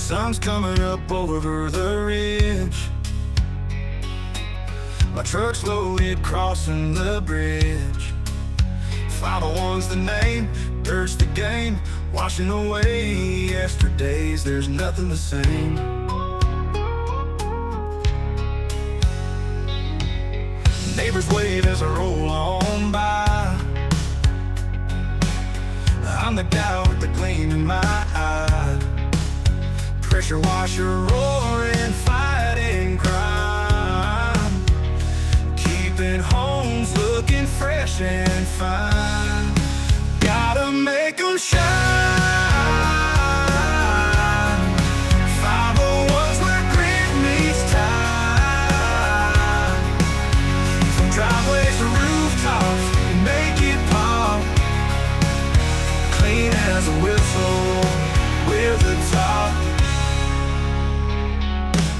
Sun's coming up over the ridge. My truck's loaded, crossing the bridge. 501's the name, dirt's the game, washing away yesterdays, there's nothing the same. Neighbors wave as I roll on by. I'm the guy with the gleam in my eye. Pressure washer roaring, fighting crime, keeping homes looking fresh and fine. Gotta make 'em shine. 501's where grit meets time. From driveways to rooftops, make it pop. Clean as a whistle, we're the top.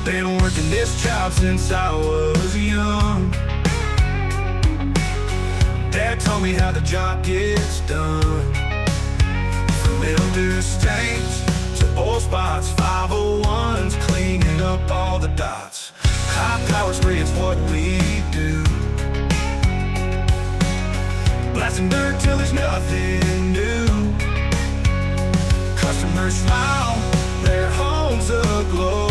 Been working this job since I was young. Dad told me how the job gets done. From mildew stains to old spots, 501's cleaning up all the dots. High power spraying's what we do, blasting dirt till there's nothing new. Customers smile, their homes aglow.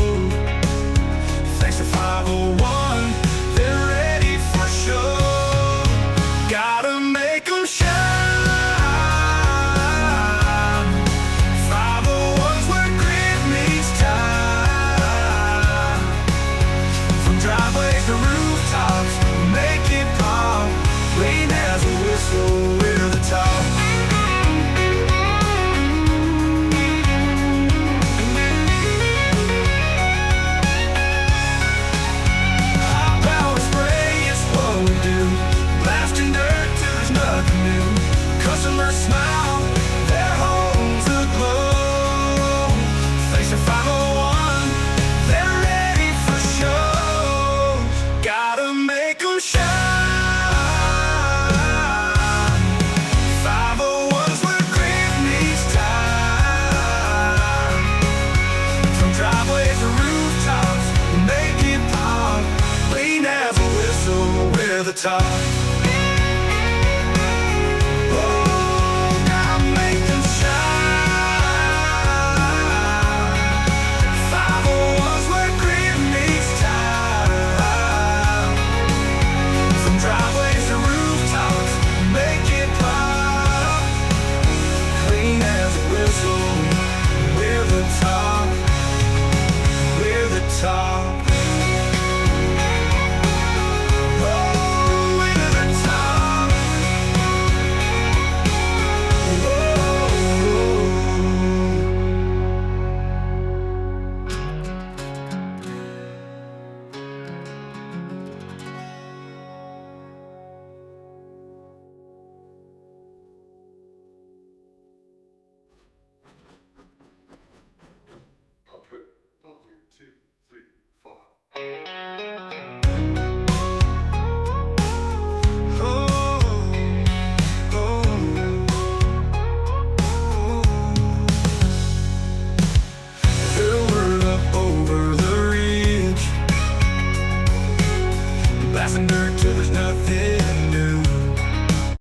Thanks to 501, they're ready for show. Gotta make 'em shine. 501's where grit meets time. From driveways to rooftops, make it pop. Clean as a whistle, we're the top. Customers smile,